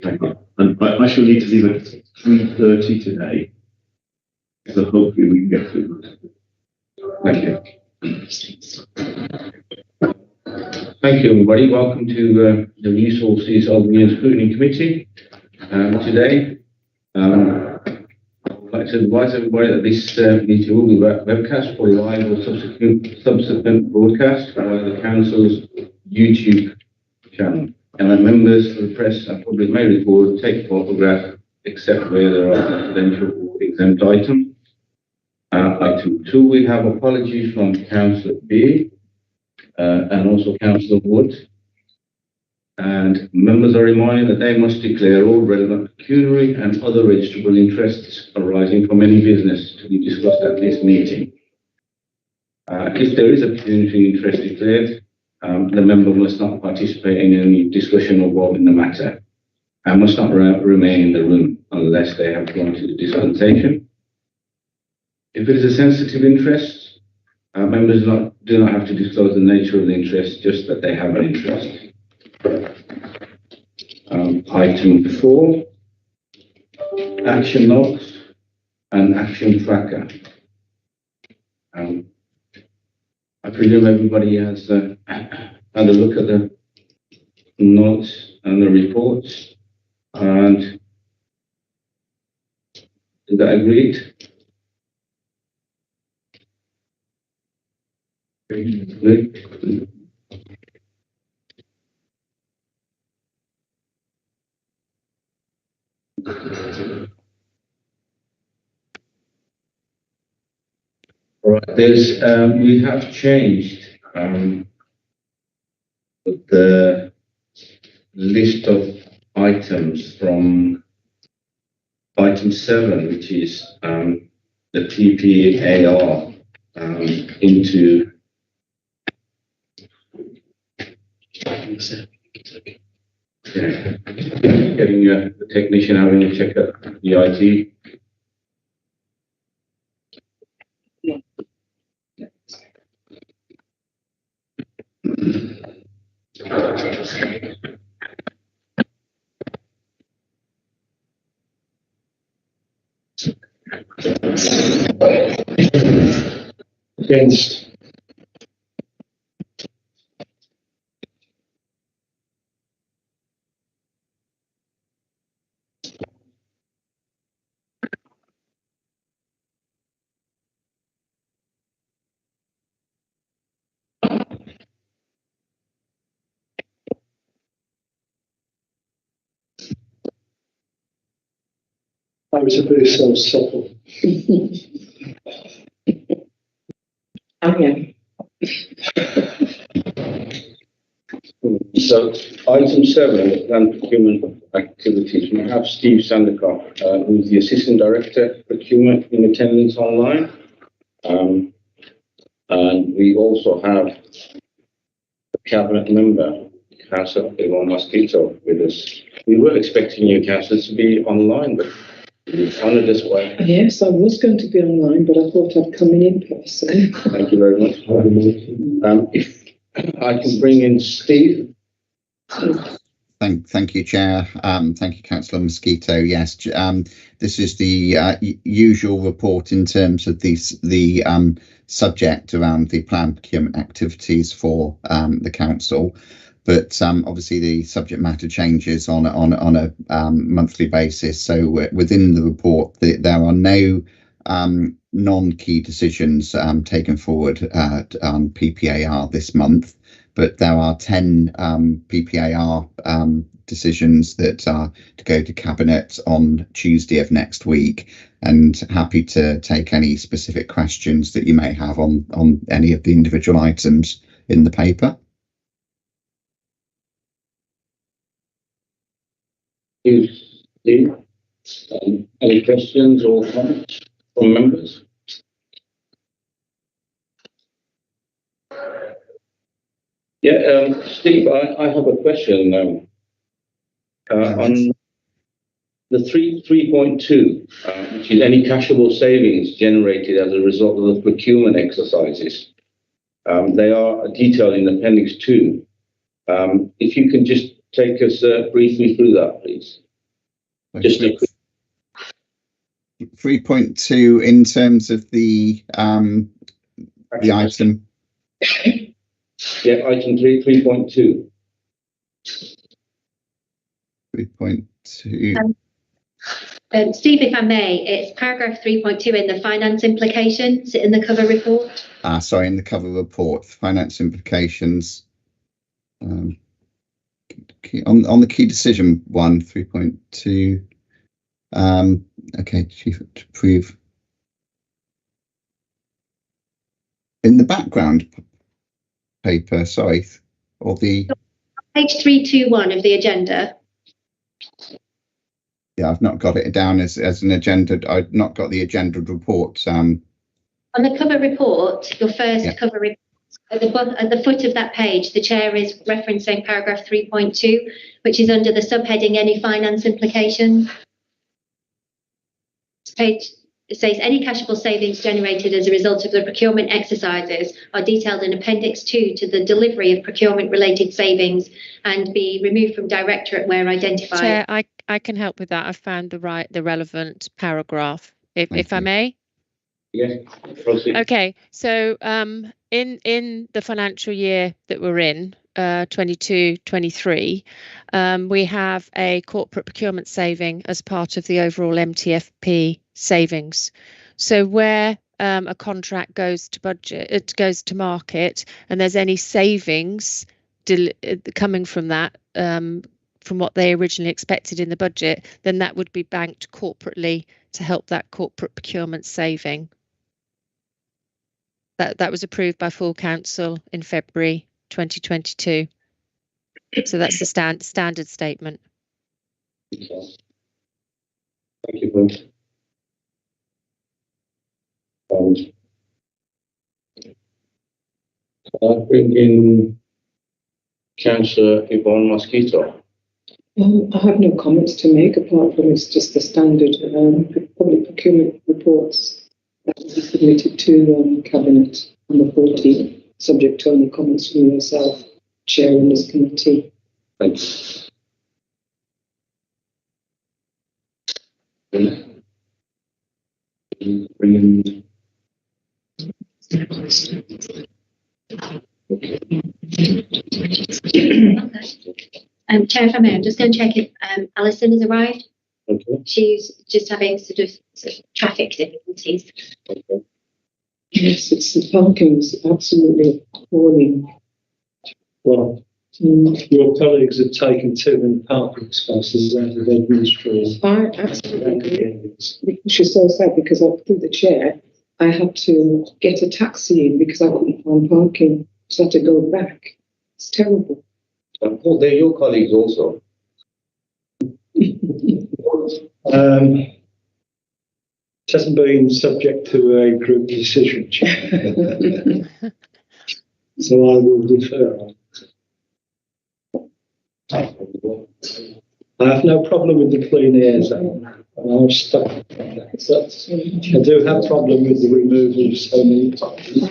Thank you. And I shall need to leave at 3:30 today, so hopefully we can get through it. Thank you. Thank you, everybody. Welcome to the Resources of the Scrutiny Committee. Today, I'd like to advise everybody that this meeting will be webcast for live or subsequent broadcast via the Council's YouTube channel. And that members of the press and public may record, take photographs, except where there are confidential or exempt items. Item 2, we have apologies from Councillor B and also Councillor Wood. And members are reminded that they must declare all relevant pecuniary and other registrable interests arising from any business to be discussed at this meeting. If there is a pecuniary interest declared, the member must not participate in any discussion involving the matter and must not remain in the room unless they have granted a dispensation. If it is a sensitive interest, members do not have to disclose the nature of the interest, just that they have an interest. Item 4, action notes and action tracker. I presume everybody has had a look at the notes and the reports, and is that agreed? Good. All right, we have changed the list of items from item 7, which is the PPAR, into getting the technician having a check at the IT. Against. I was a bit so subtle. Okay. So, item 7, land procurement activities. We have Steve Sandercock, who is the Assistant Director Procurement, in attendance online. And we also have a Cabinet member, Councillor Yvonne Mosquito, with us. We were expecting you, Councillor, to be online, but you honoured us well. Yes, I was going to be online, but I thought I'd come in person. Thank you very much. If I can bring in Steve. Thank you, Chair. Thank you, Councillor Mosquito. Yes, this is the usual report in terms of the subject around the planned procurement activities for the council. But obviously the subject matter changes on a monthly basis. So within the report, there are no non-key decisions taken forward on PPAR this month, but there are 10 PPAR decisions that are to go to Cabinet on Tuesday of next week, and happy to take any specific questions that you may have on any of the individual items in the paper. Steve, any questions or comments from members? Yeah, Steve, I have a question on the 3.2, which is any cashable savings generated as a result of the procurement exercises. They are detailed in Appendix 2. If you can just take us briefly through that, please. Just a quick- 3.2 in terms of the item. Yeah, item 3.2. 3.2. Steve, if I may, it's paragraph 3.2 in the finance implications in the cover report. Sorry, in the cover report, finance implications. On the key decision one, 3.2. Okay, chief to prove. In the background paper, sorry, or the Page 321 of the agenda. Yeah, I've not got it down as an agenda. I've not got the agenda report. On the cover report, your first cover report, at the foot of that page, the chair is referencing paragraph 3.2, which is under the subheading Any Finance Implications. It says any cashable savings generated as a result of the procurement exercises are detailed in Appendix 2 to the delivery of procurement related savings and be removed from directorate where identified. Chair, I can help with that. I've found the relevant paragraph, if I may. Yeah, proceed. Okay, so in the financial year that we're in, 22-23, we have a corporate procurement saving as part of the overall MTFP savings. So where a contract goes to budget, it goes to market, and there's any savings coming from that, from what they originally expected in the budget, then that would be banked corporately to help that corporate procurement saving. That was approved by full council in February 2022. So that's the standard statement. Thank you, Bruce. Can I bring in Councillor Yvonne Mosquito? I have no comments to make apart from it's just the standard public procurement reports that will be submitted to Cabinet on the 14th, subject to any comments from yourself, Chair, in this committee. Thanks. Bring in. Chair, if I may, I'm just going to check if Alison has arrived. Okay. She's just having sort of traffic difficulties. Okay. Yes, the parking is absolutely appalling. Well, your colleagues have taken 2 minute parking spaces out of Edmund Street. I absolutely agree. Which is so sad because through the chair, I had to get a taxi in because I couldn't find parking. So I had to go back. It's terrible. Oh, they're your colleagues also. It hasn't been subject to a group decision, Chair. So I will defer. I have no problem with the clean air zone. And I've stuck with that. I do have a problem with the removal of so many parking.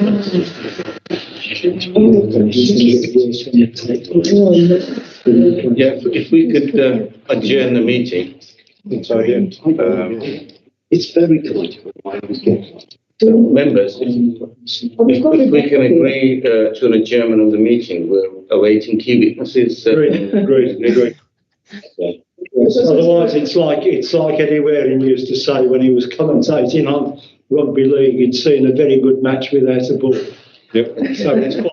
Yeah, if we could adjourn the meeting. It's very good. Members, if we can agree to an adjournment of the meeting, we're awaiting key witnesses. Agreed. Yes, otherwise, it's like Eddie Waring used to say when he was commentating on rugby league. He'd seen a very good match without a ball. Yep. So it's quite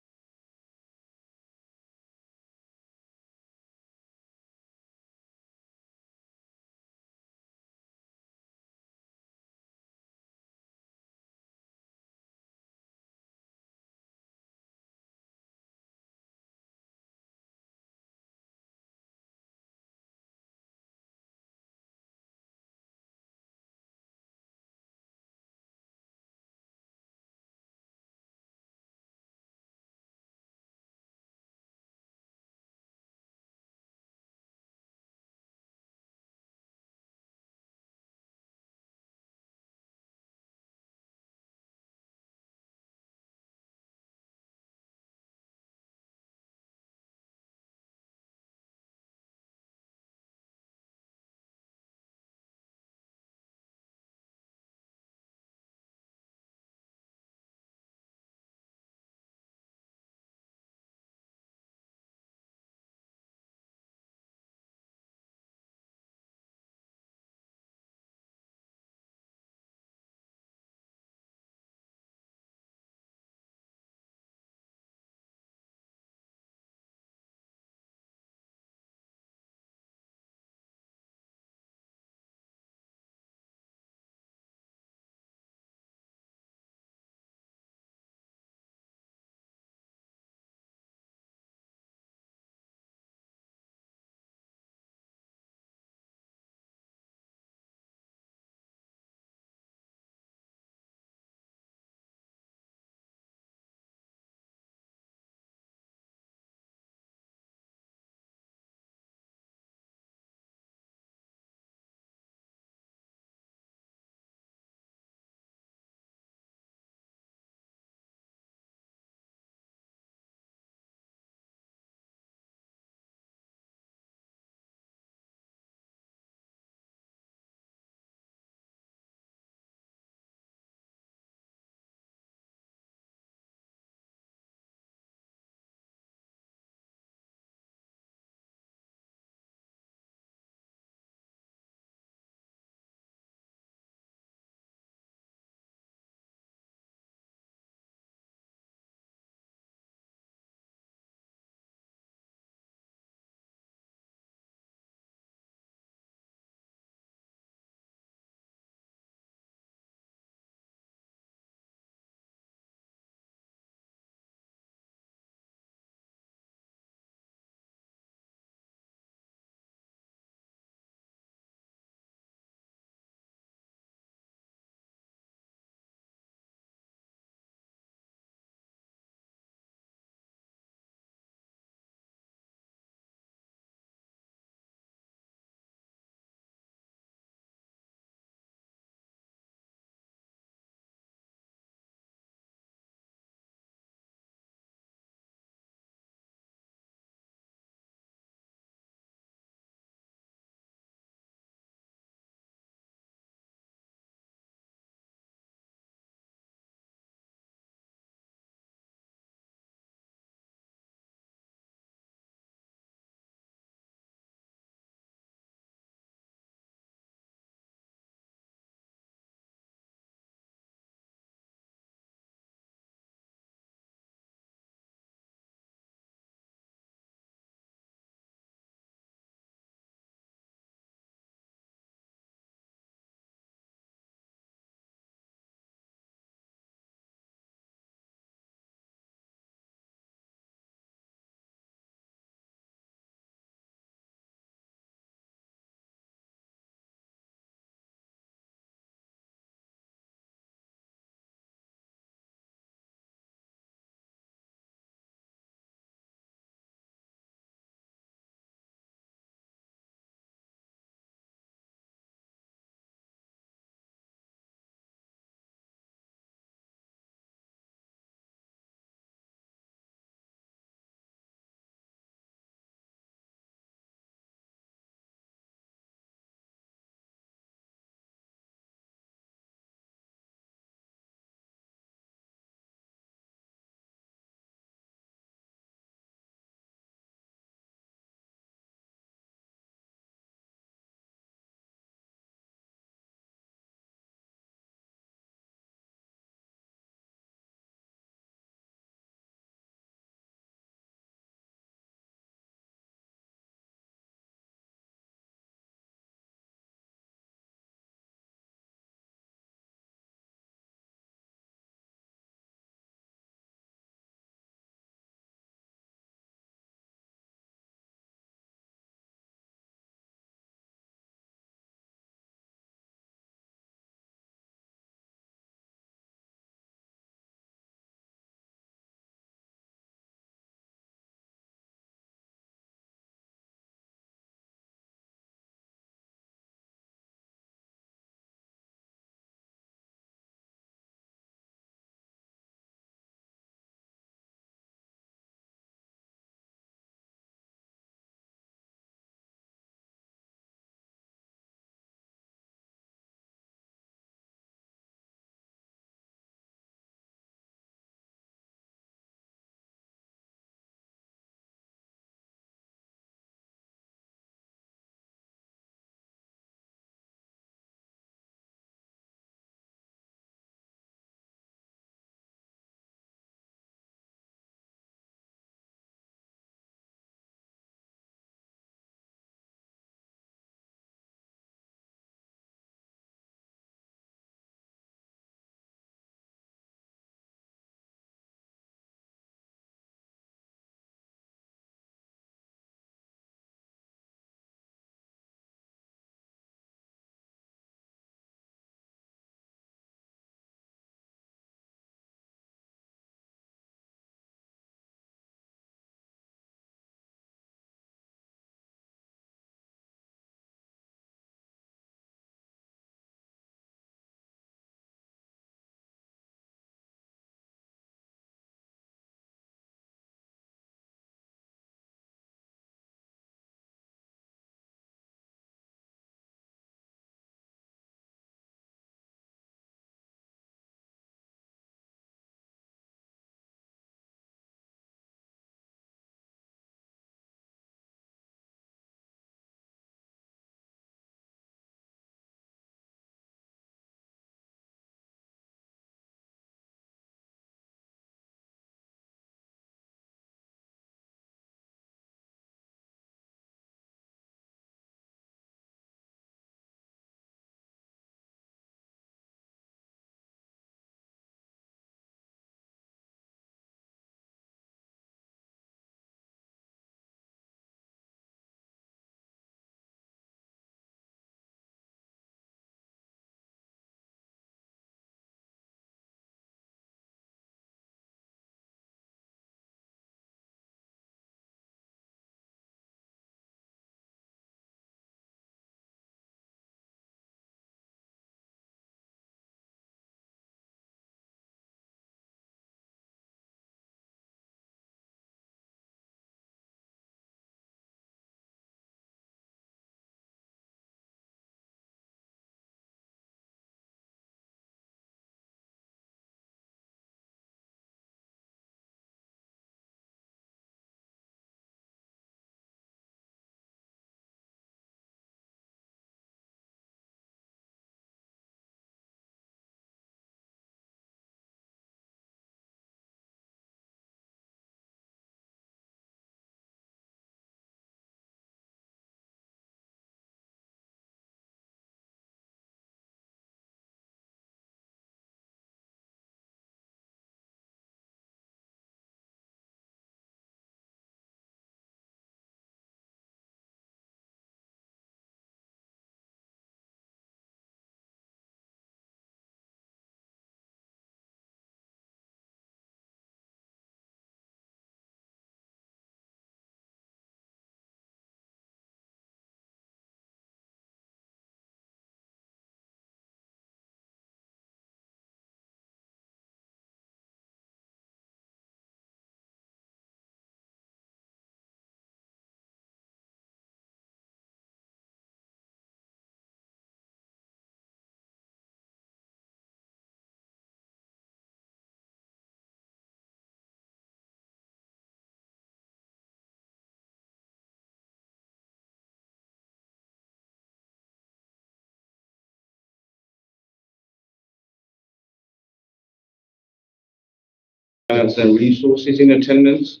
Councillor Resources in attendance.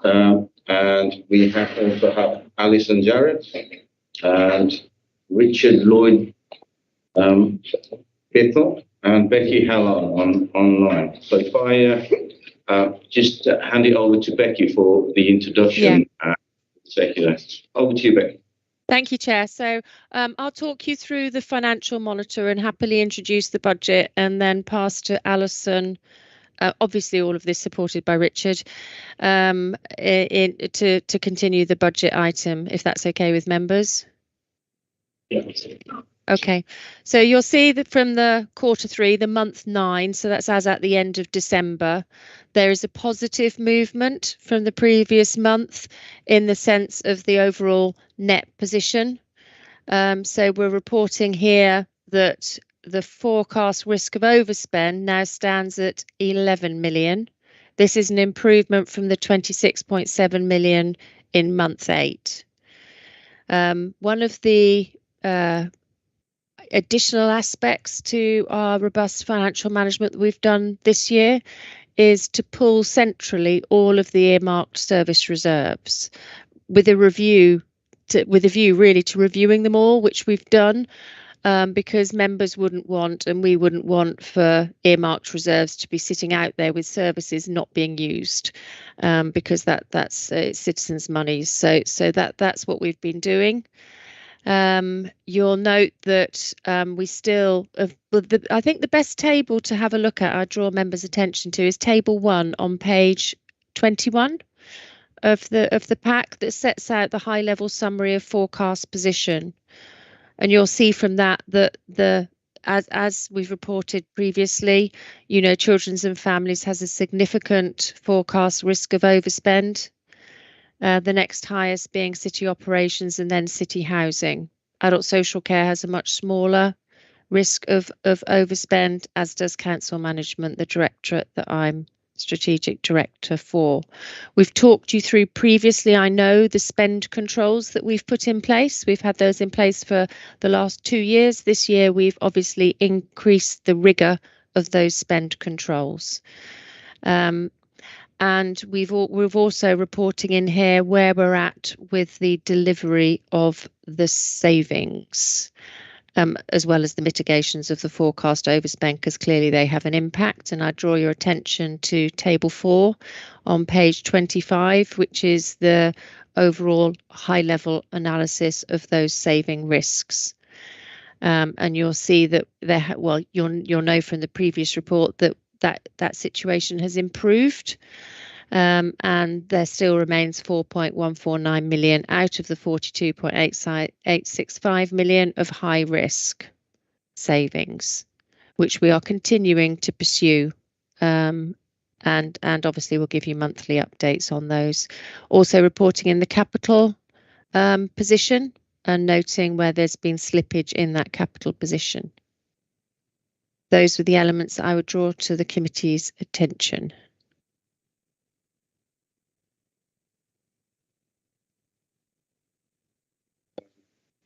And we also have Alison Jarrett and Richard Lloyd Bithell and Becky Hallon online. So if I just hand it over to Becky for the introduction. Yeah. Over to you, Becky. Thank you, Chair. So I'll talk you through the financial monitor and happily introduce the budget and then pass to Alison. Obviously, all of this supported by Richard to continue the budget item, if that's okay with members. Yeah. Okay, so you'll see that from the Q3, the month 9, so that's as at the end of December, there is a positive movement from the previous month in the sense of the overall net position. So we're reporting here that the forecast risk of overspend now stands at 11 million. This is an improvement from the 26.7 million in month 8. One of the additional aspects to our robust financial management that we've done this year is to pull centrally all of the earmarked service reserves with a view really to reviewing them all, which we've done. Because members wouldn't want, and we wouldn't want, for earmarked reserves to be sitting out there with services not being used, because that's citizens' money. So that's what we've been doing. You'll note that we still, I think the best table to have a look at, I draw members' attention to, is Table 1 on page 21 of the pack that sets out the high-level summary of forecast position. And you'll see from that as we've reported previously, Children's and Families has a significant forecast risk of overspend. The next highest being City Operations and then City Housing. Adult Social Care has a much smaller risk of overspend, as does Council Management, the directorate that I'm Strategic Director for. We've talked you through previously, I know, the spend controls that we've put in place. We've had those in place for the last 2 years. This year, we've obviously increased the rigour of those spend controls. And we're also reporting in here where we're at with the delivery of the savings. As well as the mitigations of the forecast overspend, because clearly they have an impact. And I draw your attention to Table 4 on page 25, which is the overall high-level analysis of those saving risks. And you'll see that you'll know from the previous report that situation has improved. And there still remains 4.149 million out of the 42.865 million of high risk savings, which we are continuing to pursue. And obviously we'll give you monthly updates on those. Also reporting in the capital position and noting where there's been slippage in that capital position. Those were the elements I would draw to the committee's attention.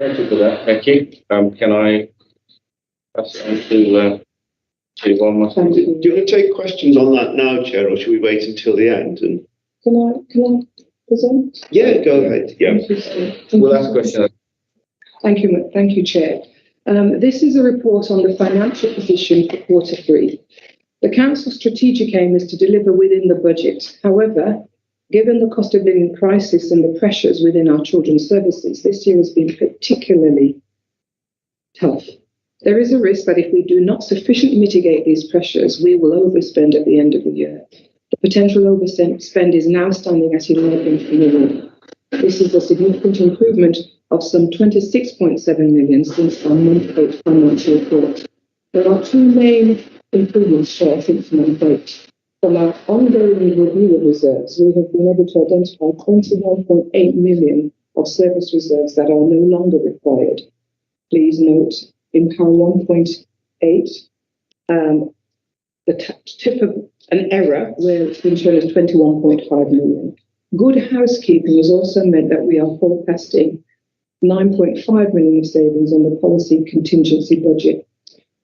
Thank you for that, Becky. Can I pass it on to one more? Do you want to take questions on that now, Chair, or should we wait until the end? And Can I present? yeah, go ahead. Yeah. We'll ask questions. Thank you, Chair. This is a report on the financial position for Q3. The Council's strategic aim is to deliver within the budget. However, given the cost of living crisis and the pressures within our children's services, this year has been particularly tough. There is a risk that if we do not sufficiently mitigate these pressures, we will overspend at the end of the year. The potential overspend is now standing at 11 million. This is a significant improvement of some 26.7 million since our month 8 financial report. There are two main improvements since month 8. From our ongoing review of reserves, we have been able to identify 21.8 million of service reserves that are no longer required. Please note, in Power 1.8, the tip of an error where it's been shown as 21.5 million. Good housekeeping has also meant that we are forecasting 9.5 million of savings on the policy contingency budget.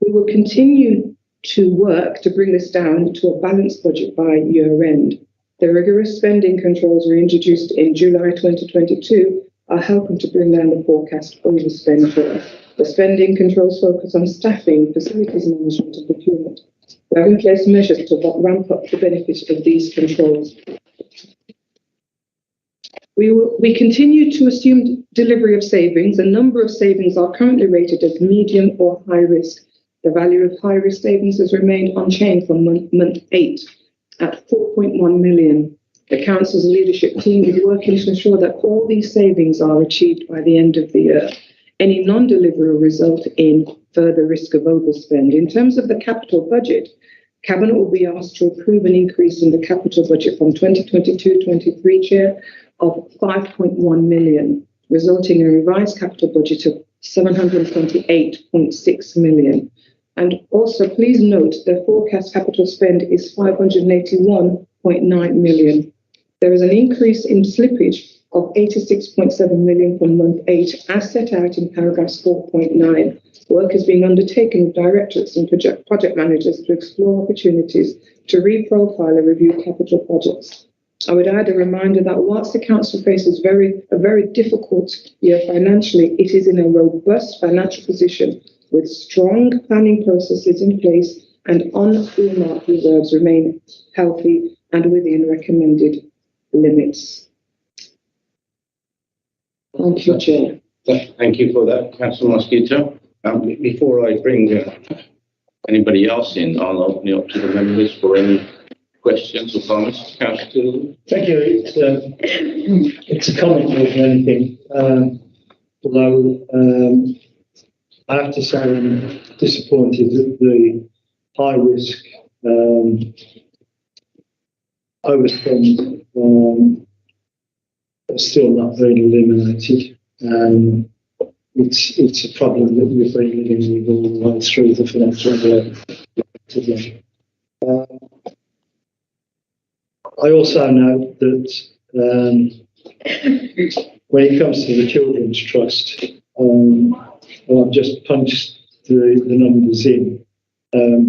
We will continue to work to bring this down to a balanced budget by year end. The rigorous spending controls reintroduced in July 2022 are helping to bring down the forecast overspend rate. The spending controls focus on staffing, facilities management and procurement. We have in place measures to ramp up the benefit of these controls. We continue to assume delivery of savings. A number of savings are currently rated as medium or high risk. The value of high risk savings has remained unchanged from month 8 at 4.1 million. The Council's leadership team is working to ensure that all these savings are achieved by the end of the year. Any non-delivery will result in further risk of overspend. In terms of the capital budget, Cabinet will be asked to approve an increase in the capital budget from 2022-23 Chair of 5.1 million, resulting in a revised capital budget of 728.6 million. And also, please note the forecast capital spend is 581.9 million. There is an increase in slippage of 86.7 million from month 8, as set out in paragraphs 4.9. Work is being undertaken with directors and project managers to explore opportunities to reprofile and review capital projects. I would add a reminder that whilst the Council faces a very difficult year financially, it is in a robust financial position with strong planning processes in place, and unearmarked reserves remain healthy and within recommended limits. Thank you, Chair. Thank you for that, Councillor Mosquito. Before I bring anybody else in, I'll open it up to the members for any questions or comments. Councillor. Thank you. It's a comment more than anything. Although I have to say I'm disappointed that the high risk overspend are still not being eliminated. It's a problem that we've been living with all the way through the financial year today. I also note that when it comes to the Children's Trust, I've just punched the numbers in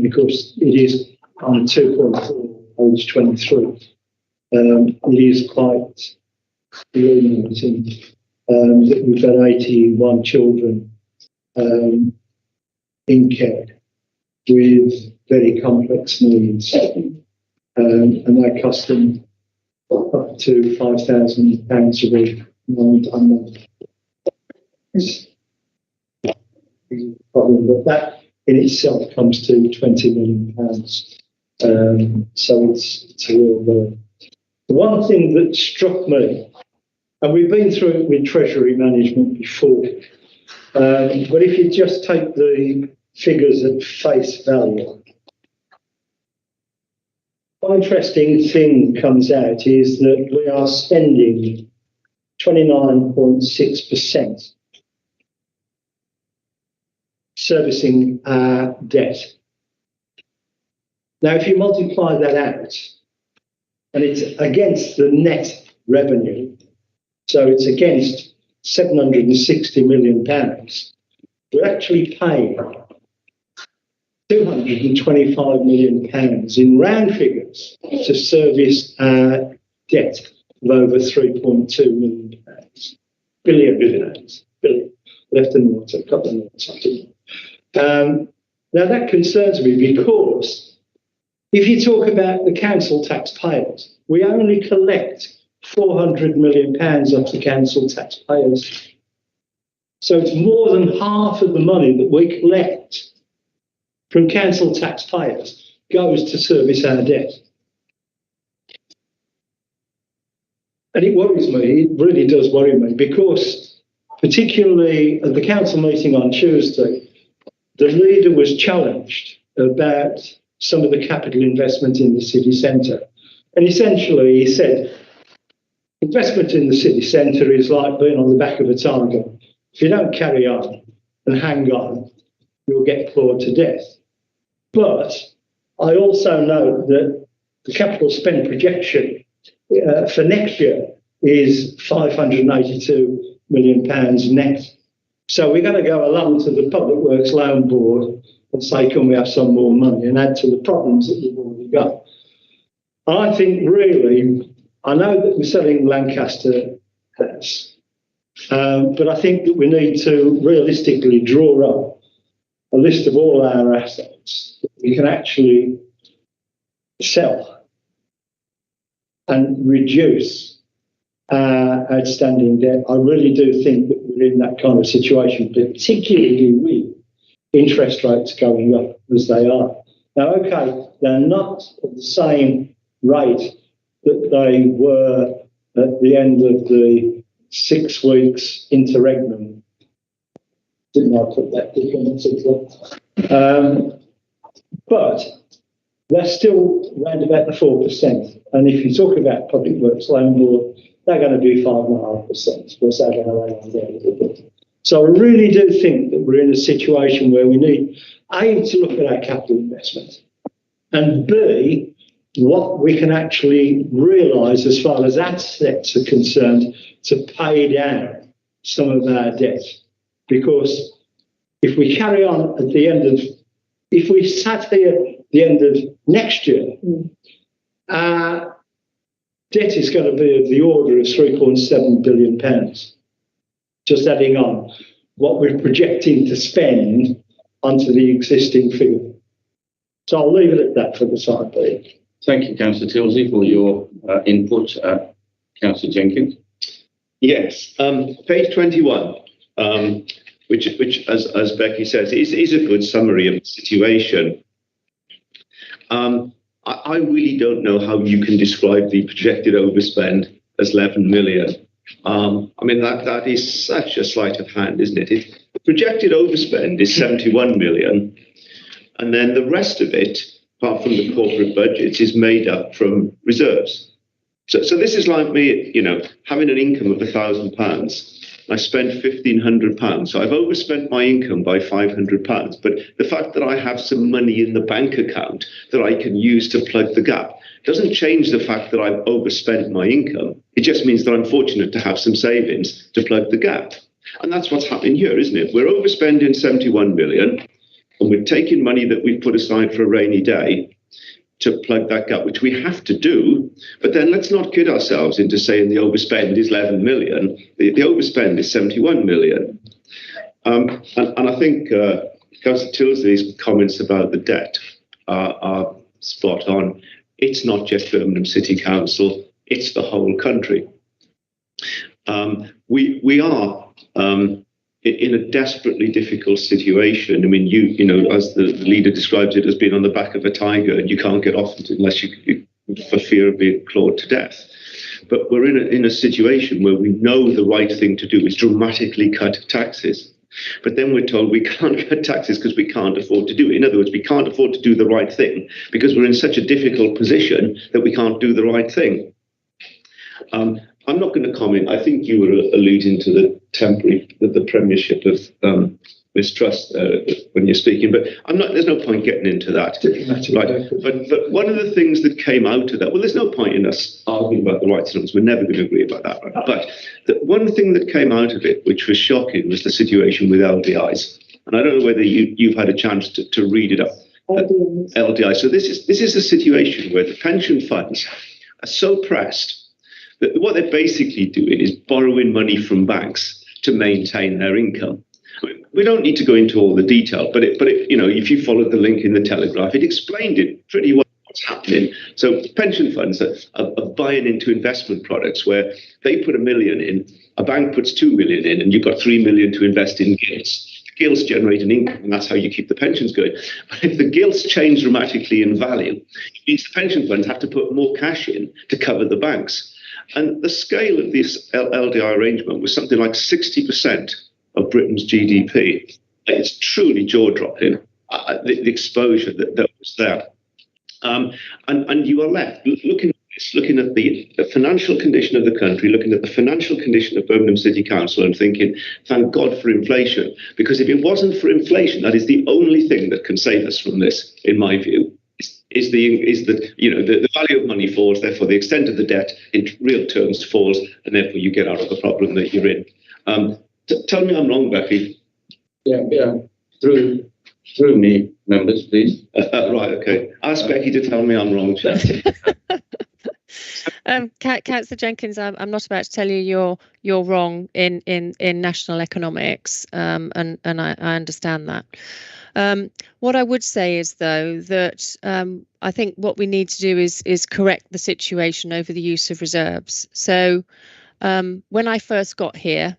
because it is on 2.4, page 23. It is quite illuminating that we've got 81 children in care with very complex needs. And that cost them up to £5,000 a week. It's a problem, but that in itself comes to £20 million. So it's a real burden. The one thing that struck me, and we've been through it with Treasury management before, but if you just take the figures at face value, one interesting thing comes out is that we are spending 29.6% servicing our debt. Now, if you multiply that out, and it's against the net revenue, so it's against £760 million, we're actually paying £225 million in round figures to service our debt of over £3.2 million. Billion. Left and right, a couple of notes. Now that concerns me because if you talk about the council taxpayers, we only collect £400 million off the council taxpayers. So it's more than half of the money that we collect from council taxpayers goes to service our debt. And it worries me, it really does worry me, because particularly at the council meeting on Tuesday, the leader was challenged about some of the capital investment in the city centre. And essentially he said, investment in the city centre is like being on the back of a tiger. If you don't carry on and hang on, you'll get clawed to death. But I also know that the capital spend projection for next year is £582 million net. So we're going to go along to the Public Works Loan Board and say, can we have some more money, and add to the problems that we've already got. I think really, I know that we're selling Lancaster House, but I think that we need to realistically draw up a list of all our assets that we can actually sell and reduce our outstanding debt. I really do think that we're in that kind of situation, particularly with interest rates going up as they are. Now, okay, they're not at the same rate that they were at the end of the 6 weeks interregnum. Didn't I put that in? But they're still around about the 4%. And if you talk about public works loan board, they're going to be 5.5%. Of course, they're going to land there a little bit. So I really do think that we're in a situation where we need, A, to look at our capital investment, and B, what we can actually realise as far as assets are concerned to pay down some of our debt. Because if we carry on at the end of, if we sat here at the end of next year, our debt is going to be of the order of £3.7 billion, just adding on what we're projecting to spend onto the existing figure. So I'll leave it at that for the time being. Thank you, Councillor Tilsley, for your input. Councillor Jenkins. Yes, page 21, which as Becky says, is a good summary of the situation. I really don't know how you can describe the projected overspend as 11 million. I mean, that is such a sleight of hand, isn't it? The projected overspend is 71 million, and then the rest of it, apart from the corporate budgets, is made up from reserves. So this is like me, having an income of £1,000. I spent £1,500. So I've overspent my income by £500. But the fact that I have some money in the bank account that I can use to plug the gap doesn't change the fact that I've overspent my income. It just means that I'm fortunate to have some savings to plug the gap. And that's what's happening here, isn't it? We're overspending 71 million, and we're taking money that we've put aside for a rainy day to plug that gap, which we have to do. But then let's not kid ourselves into saying the overspend is 11 million. The overspend is 71 million. And I think Councillor Tilsley's comments about the debt are spot on. It's not just Birmingham City Council, it's the whole country. We are in a desperately difficult situation. I mean, you know, as the leader describes it, as being on the back of a tiger, and you can't get off it unless you for fear of being clawed to death. But we're in a situation where we know the right thing to do is dramatically cut taxes. But then we're told we can't cut taxes because we can't afford to do it. In other words, we can't afford to do the right thing because we're in such a difficult position that we can't do the right thing. I'm not going to comment. I think you were alluding to the premiership of mistrust when you're speaking, but there's no point getting into that. Right. But one of the things that came out of that, well, there's no point in us arguing about the rights and wrongs. We're never going to agree about that. Right? But the one thing that came out of it, which was shocking, was the situation with LDIs. And I don't know whether you've had a chance to read it up. LDI. So this is a situation where the pension funds are so pressed that what they're basically doing is borrowing money from banks to maintain their income. We don't need to go into all the detail, but you know, if you followed the link in the Telegraph, it explained it pretty well what's happening. So pension funds are buying into investment products where they put $1 million in, a bank puts 2 million in, and you've got 3 million to invest in gilts. Gilts generate an income, and that's how you keep the pensions going. But if the gilts change dramatically in value, it means the pension funds have to put more cash in to cover the banks. And the scale of this LDI arrangement was something like 60% of Britain's GDP. It's truly jaw-dropping, the exposure that was there. And you are left looking at the financial condition of the country, looking at the financial condition of Birmingham City Council and thinking, thank God for inflation. Because if it wasn't for inflation, that is the only thing that can save us from this, in my view. Is the value of money falls, therefore the extent of the debt in real terms falls, and therefore you get out of the problem that you're in. Tell me I'm wrong, Becky. Yeah. Through Through me, members, please. Right, okay. Ask Becky to tell me I'm wrong. Councillor Jenkins, I'm not about to tell you you're wrong in national economics, and I understand that. What I would say is, though, that I think what we need to do is correct the situation over the use of reserves. So when I first got here,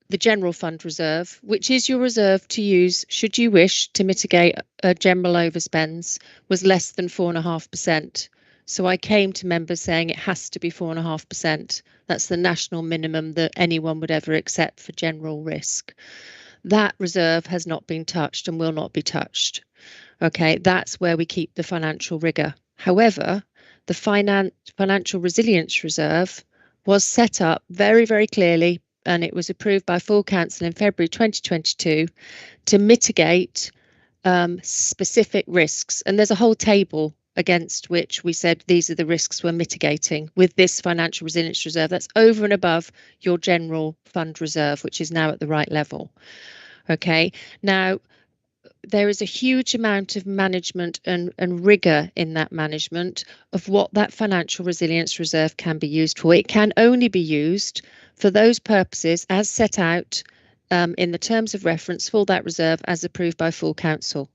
the general fund reserve, which is your reserve to use should you wish to mitigate general overspends, was less than 4.5%. So I came to members saying it has to be 4.5%. That's the national minimum that anyone would ever accept for general risk. That reserve has not been touched and will not be touched. Okay, that's where we keep the financial rigour. However, the financial resilience reserve was set up very, very clearly, and it was approved by full council in February 2022 to mitigate specific risks. And there's a whole table against which we said these are the risks we're mitigating with this financial resilience reserve. That's over and above your general fund reserve, which is now at the right level. Okay, now there is a huge amount of management and rigour in that management of what that financial resilience reserve can be used for. It can only be used for those purposes as set out in the terms of reference for that reserve as approved by full council.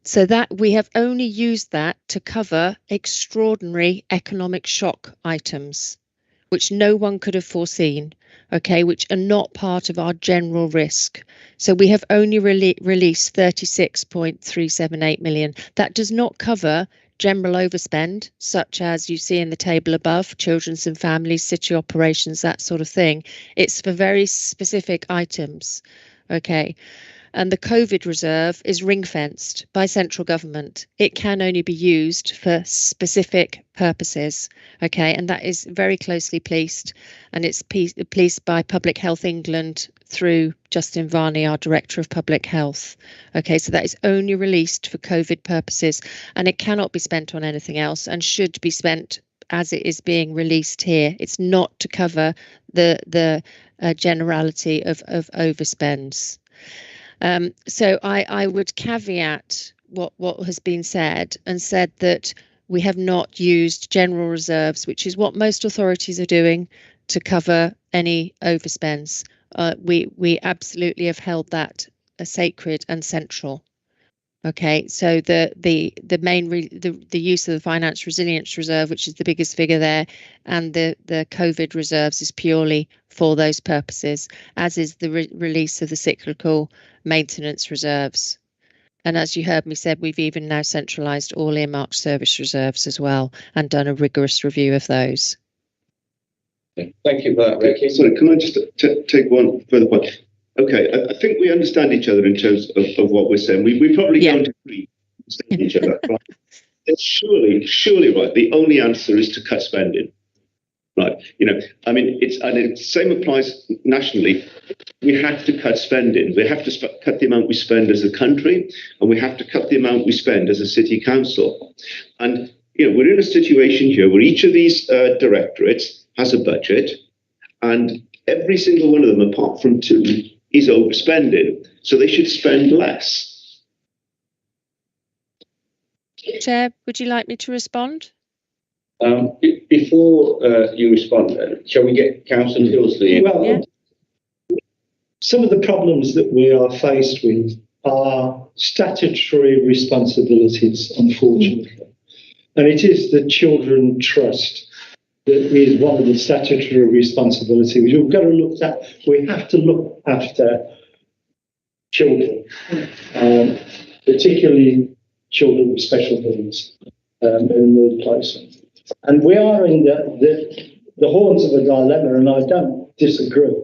So that we have only used that to cover extraordinary economic shock items, which no one could have foreseen, okay, which are not part of our general risk. So we have only released 36.378 million. That does not cover general overspend, such as you see in the table above, children's and families, city operations, that sort of thing. It's for very specific items, okay. And the COVID reserve is ring-fenced by central government. It can only be used for specific purposes, okay, and that is very closely policed, and it's policed by Public Health England through Justin Varney, our Director of Public Health. Okay, so that is only released for COVID purposes, and it cannot be spent on anything else and should be spent as it is being released here. It's not to cover the generality of overspends. So I would caveat what has been said and said that we have not used general reserves, which is what most authorities are doing, to cover any overspends. We absolutely have held that sacred and central. Okay, so the use of the finance resilience reserve, which is the biggest figure there, and the COVID reserves is purely for those purposes, as is the release of the cyclical maintenance reserves. And as you heard me said, we've even now centralised all earmarked service reserves as well and done a rigorous review of those. Thank you for that, Ricky. Sorry, can I just take one further point? Okay, I think we understand each other in terms of what we're saying. We probably don't agree with each other. Right? It's surely right. The only answer is to cut spending. Right. You know, I mean, the same applies nationally. We have to cut spending. We have to cut the amount we spend as a country, and we have to cut the amount we spend as a city council. And, you know, we're in a situation here where each of these directorates has a budget, and every single one of them, apart from two, is overspending. So they should spend less. Chair, would you like me to respond? Before you respond, shall we get Councillor Tilsley in? Well, some of the problems that we are faced with are statutory responsibilities, unfortunately. And it is the Children Trust that is one of the statutory responsibilities. We've got to look at, we have to look after children, particularly children with special needs in need placement. And we are in the horns of a dilemma, and I don't disagree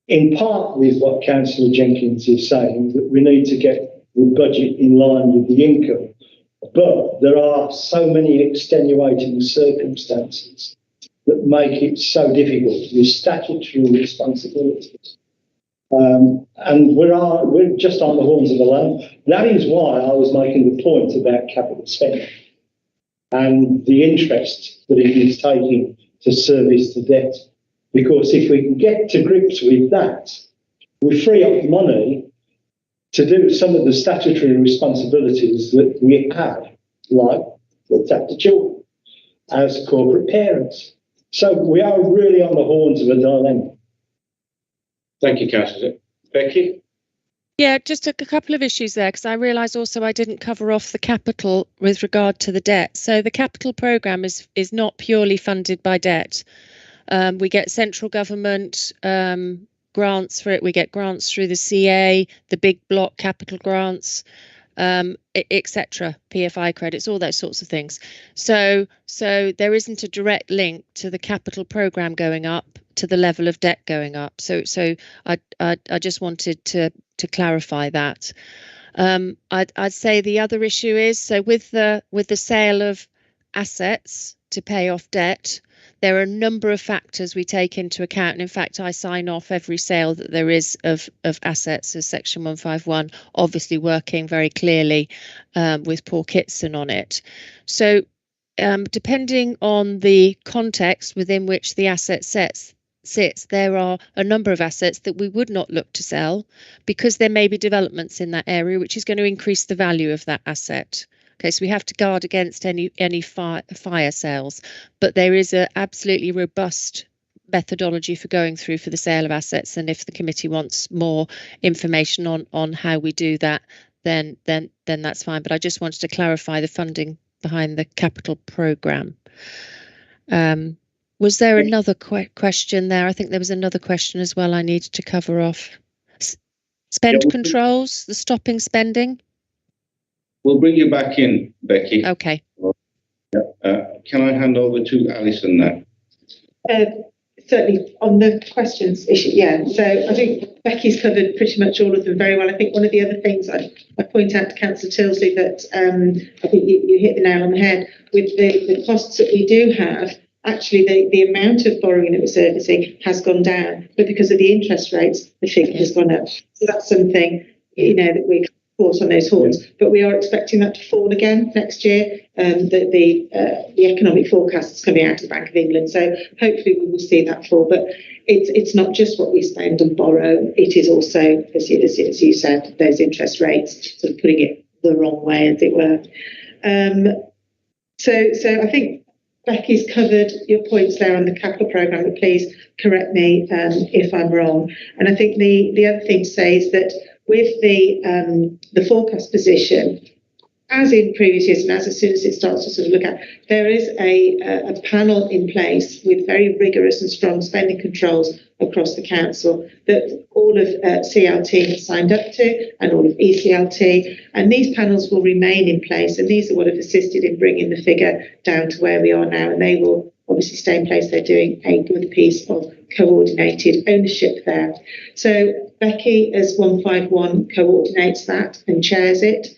in part with what Councillor Jenkins is saying, that we need to get the budget in line with the income. But there are so many extenuating circumstances that make it so difficult with statutory responsibilities. And we're just on the horns of a lamb. That is why I was making the point about capital spending and the interest that it is taking to service the debt. Because if we can get to grips with that, we free up money to do some of the statutory responsibilities that we have, like looked after children as corporate parents. So we are really on the horns of a dilemma. Thank you, Councillor. Becky? Yeah, just a couple of issues there, because I realise also I didn't cover off the capital with regard to the debt. So the capital programme is not purely funded by debt. We get central government grants for it. We get grants through the CA, the big block capital grants, etc., PFI credits, all those sorts of things. So there isn't a direct link to the capital programme going up to the level of debt going up. So I just wanted to clarify that. I'd say the other issue is, so with the sale of assets to pay off debt, there are a number of factors we take into account. And in fact, I sign off every sale that there is of assets as Section 151, obviously working very clearly with Paul Kitson on it. So depending on the context within which the asset sits, there are a number of assets that we would not look to sell because there may be developments in that area which is going to increase the value of that asset. Okay, so we have to guard against any fire sales, but there is a absolutely robust methodology for going through for the sale of assets, and if the committee wants more information on how we do that, then that's fine. But I just wanted to clarify the funding behind the capital programme. Was there another question there? I think there was another question as well I needed to cover off. Spend controls, the stopping spending. We'll bring you back in, Becky. Okay. Can I hand over to Alison now? Certainly on the questions issue, yeah. So I think Becky's covered pretty much all of them very well. I think one of the other things I point out to Councillor Tilsley that I think you hit the nail on the head with the costs that we do have. Actually, the amount of borrowing that we're servicing has gone down, but because of the interest rates, the figure has gone up. So that's something, that we're on those horns, but we are expecting that to fall again next year. The economic forecast is coming out of the Bank of England, so hopefully we will see that fall. But it's not just what we spend and borrow; it is also, as you said, those interest rates sort of putting it the wrong way, as it were. So I think Becky's covered your points there on the capital programme, but please correct me if I'm wrong. And I think the other thing to say is that with the forecast position, as in previous years, and as soon as it starts to sort of look at, there is a panel in place with very rigorous and strong spending controls across the council that all of CLT has signed up to and all of ECLT, and these panels will remain in place, and these are what have assisted in bringing the figure down to where we are now, and they will obviously stay in place. They're doing a good piece of coordinated ownership there. So Becky, as 151, coordinates that and chairs it.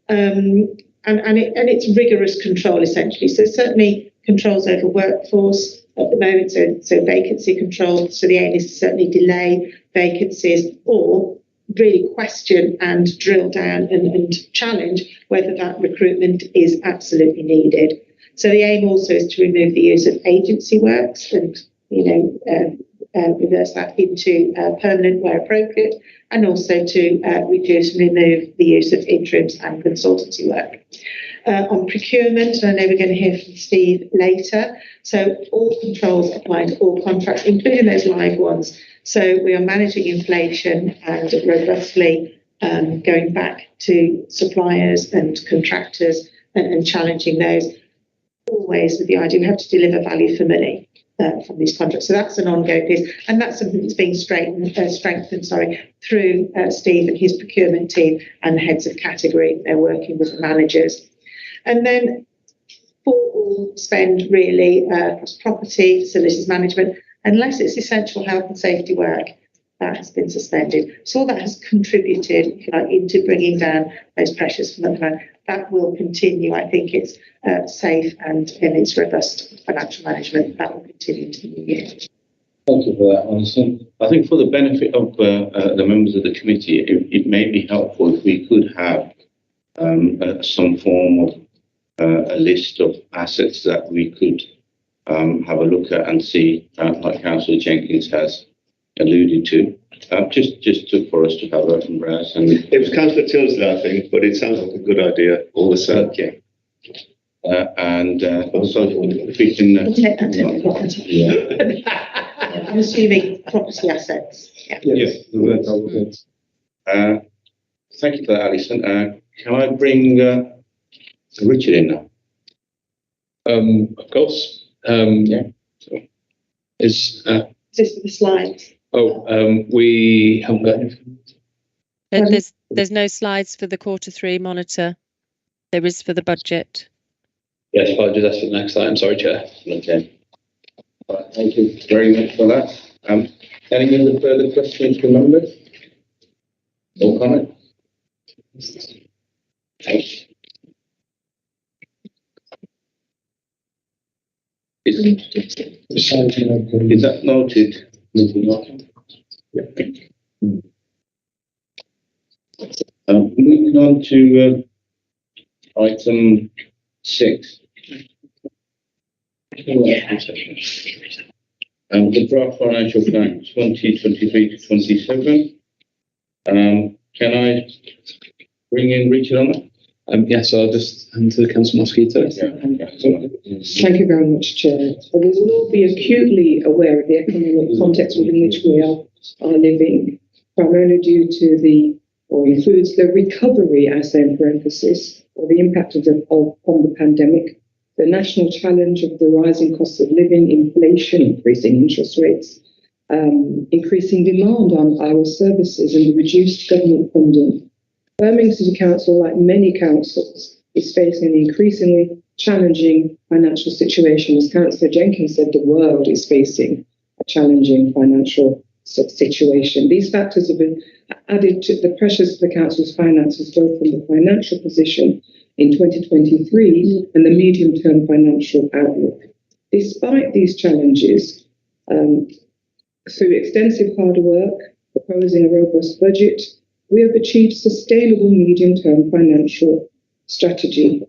And it's rigorous control, essentially. So certainly controls over workforce at the moment, so vacancy control. So the aim is to certainly delay vacancies or really question and drill down and challenge whether that recruitment is absolutely needed. So the aim also is to remove the use of agency works and, reverse that into permanent where appropriate, and also to reduce and remove the use of interims and consultancy work. On procurement, I know we're going to hear from Steve later, so all controls apply to all contracts, including those live ones. So we are managing inflation and robustly going back to suppliers and contractors and challenging those, always with the idea we have to deliver value for money from these contracts. So that's an ongoing piece, and that's something that's being strengthened through Steve and his procurement team and the heads of category. They're working with the managers. And then for all spend really across property, facilities management, unless it's essential health and safety work, that has been suspended. So all that has contributed, if you like, into bringing down those pressures from the demand. That will continue. I think it's safe and in its robust financial management. That will continue into the new year. Thank you for that, Alison. I think for the benefit of the members of the committee, it may be helpful if we could have some form of a list of assets that we could have a look at and see, like Councillor Jenkins has alluded to, Just for us to have a browse, and It was Councillor Tilsley, I think, but it sounds like a good idea all the same. okay. And also if we can. Take that to property. I'm assuming property assets. Yeah. Yes. Thank you for that, Alison. Can I bring Richard in now? Of course. Yeah. Is Is this for the slides? we haven't got anything. There's no slides for the Q3 monitor. There is for the budget. Yes, apologies. That's for the next item. Sorry, Chair. Okay. All right, thank you very much for that. Any other further questions from members? Or comment? Thanks. Is that noted? Yeah. Moving on to item 6. The draft financial plan 2023 to 27. Can I bring in Richard on that? Yes, I'll just hand to Councillor Mosquito. Thank you very much, Chair. We will all be acutely aware of the economic context within which we are living, primarily due to or includes the recovery, I say in parenthesis, or the impact on the pandemic, the national challenge of the rising cost of living, inflation, increasing interest rates, increasing demand on our services, and the reduced government funding. Birmingham City Council, like many councils, is facing an increasingly challenging financial situation. As Councillor Jenkins said, the world is facing a challenging financial situation. These factors have been added to the pressures of the council's finances, both from the financial position in 2023 and the medium-term financial outlook. Despite these challenges, through extensive hard work, proposing a robust budget, we have achieved sustainable medium-term financial strategy.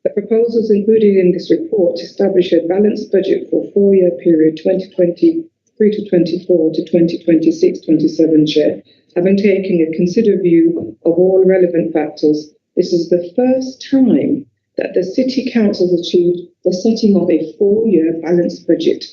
The proposals included in this report establish a balanced budget for a 4-year period, 2023 to 24 to 2026-27, Chair. Having taken a considered view of all relevant factors, this is the first time that the City Council has achieved the setting of a 4-year balanced budget,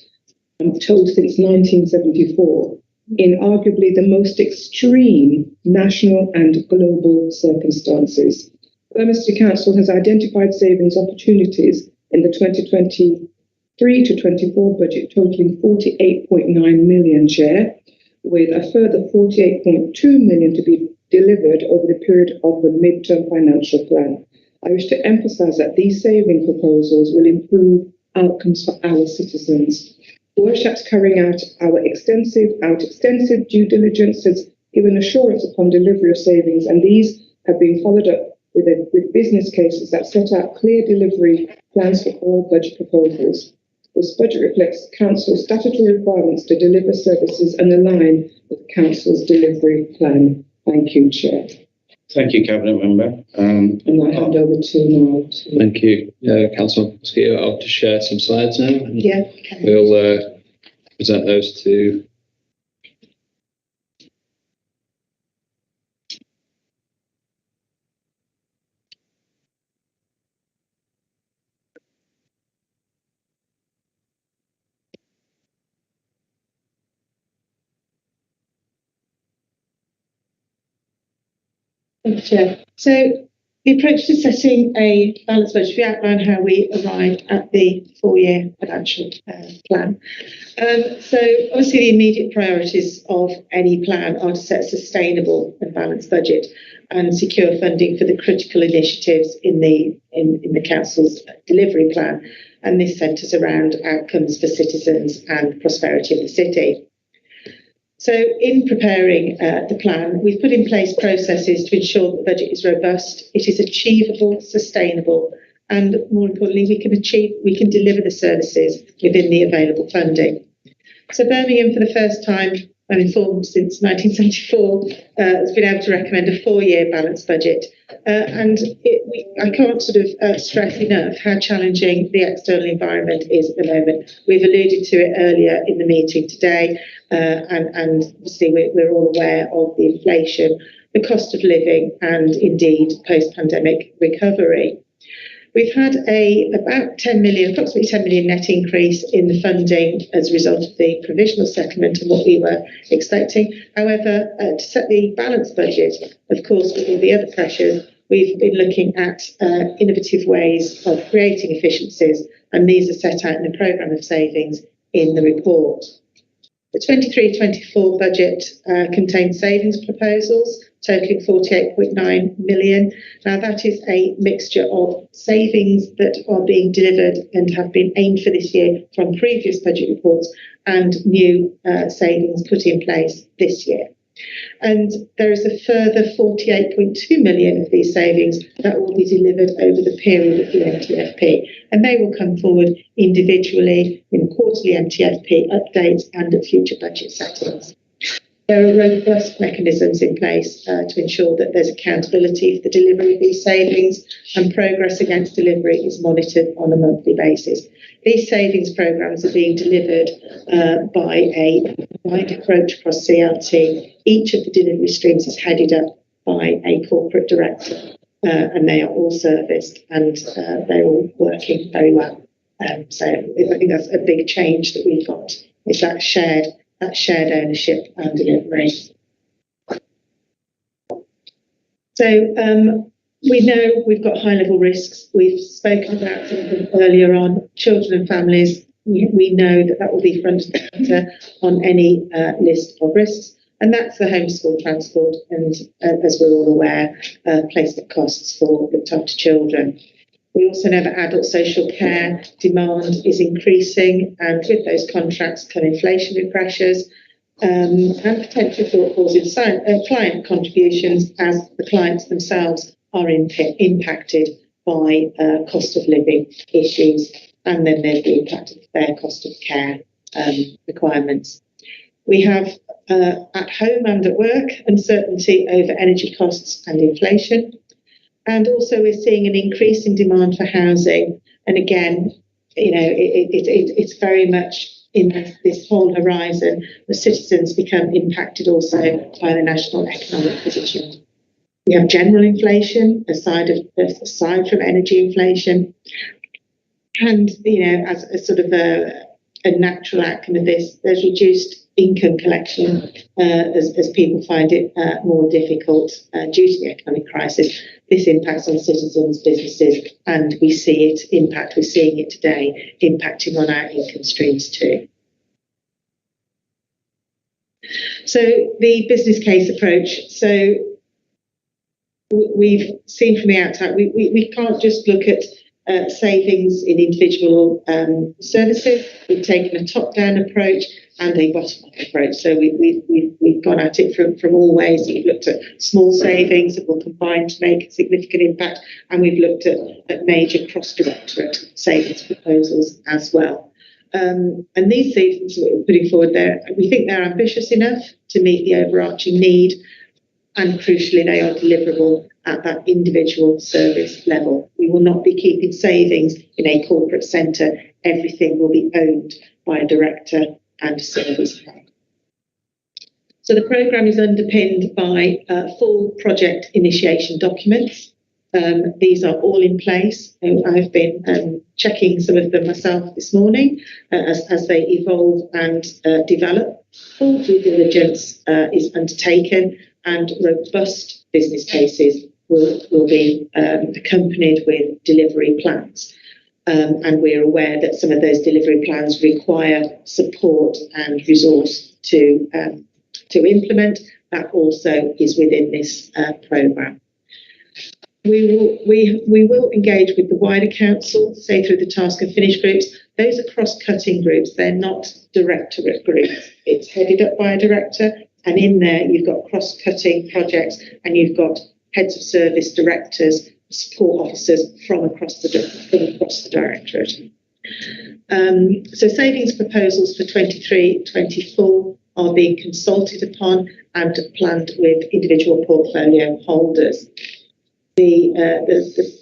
I'm told since 1974, in arguably the most extreme national and global circumstances. Birmingham City Council has identified savings opportunities in the 2023 to 24 budget totaling 48.9 million, Chair, with a further 48.2 million to be delivered over the period of the midterm financial plan. I wish to emphasise that these saving proposals will improve outcomes for our citizens. Workshops carrying out extensive due diligence has given assurance upon delivery of savings, and these have been followed up with business cases that set out clear delivery plans for all budget proposals. This budget reflects Council's statutory requirements to deliver services and align with Council's delivery plan. Thank you, Chair. Thank you, Cabinet Member. And I hand over to now. Thank you, Councillor Mosquito. I'll just share some slides now. Yeah. We'll present those to. Thank you, Chair. So the approach to setting a balanced budget, we outline how we arrived at the 4-year financial plan. So obviously the immediate priorities of any plan are to set a sustainable and balanced budget and secure funding for the critical initiatives in the Council's delivery plan. And this centres around outcomes for citizens and prosperity of the city. So in preparing the plan, we've put in place processes to ensure that the budget is robust, it is achievable, sustainable, and more importantly, we can deliver the services within the available funding. So Birmingham, for the first time, I'm informed, since 1974, has been able to recommend a 4-year balanced budget. I can't sort of stress enough how challenging the external environment is at the moment. We've alluded to it earlier in the meeting today, and obviously we're all aware of the inflation, the cost of living, and indeed post-pandemic recovery. We've had approximately 10 million net increase in the funding as a result of the provisional settlement and what we were expecting. However, to set the balanced budget, of course, with all the other pressures, we've been looking at innovative ways of creating efficiencies, and these are set out in the programme of savings in the report. The 23-24 budget contains savings proposals totaling 48.9 million. Now, that is a mixture of savings that are being delivered and have been aimed for this year from previous budget reports, and new savings put in place this year. And there is a further 48.2 million of these savings that will be delivered over the period of the MTFP, and they will come forward individually in quarterly MTFP updates and at future budget settings. There are robust mechanisms in place to ensure that there's accountability for the delivery of these savings, and progress against delivery is monitored on a monthly basis. These savings programmes are being delivered by a wide approach across CLT. Each of the delivery streams is headed up by a corporate director, and they are all serviced, and they're all working very well. So I think that's a big change that we've got, is that shared ownership and delivery. So we know we've got high-level risks. We've spoken about some of them earlier on. Children and families, we know that will be front and centre on any list of risks, and that's the homeschool transport, and as we're all aware, placement costs for looked after children. We also know that adult social care demand is increasing, and with those contracts come inflationary pressures and potential shortfalls in client contributions, as the clients themselves are impacted by cost of living issues, and then there's the impact of their cost of care requirements. We have at home and at work uncertainty over energy costs and inflation. And also we're seeing an increase in demand for housing. And again, it's very much in this whole horizon, the citizens become impacted also by the national economic position. We have general inflation aside from energy inflation. And, as a sort of a natural outcome of this, there's reduced income collection as people find it more difficult due to the economic crisis. This impacts on citizens, businesses, and we're seeing it today, impacting on our income streams too. So the business case approach. So we've seen from the outset, we can't just look at savings in individual services. We've taken a top-down approach and a bottom-up approach. So we've gone at it from all ways. We've looked at small savings that will combine to make a significant impact, and we've looked at major cross-directorate savings proposals as well. And these savings that we're putting forward there, we think they're ambitious enough to meet the overarching need, and crucially, they are deliverable at that individual service level. We will not be keeping savings in a corporate centre. Everything will be owned by a director and a service head. So the programme is underpinned by full project initiation documents. These are all in place. I've been checking some of them myself this morning as they evolve and develop. Full due diligence is undertaken, and robust business cases will be accompanied with delivery plans. And we're aware that some of those delivery plans require support and resource to implement. That also is within this programme. We will engage with the wider council, say through the task and finish groups. Those are cross-cutting groups. They're not directorate groups. It's headed up by a director, and in there you've got cross-cutting projects, and you've got heads of service, directors, support officers from across the directorate. So savings proposals for 23-24 are being consulted upon and planned with individual portfolio holders. The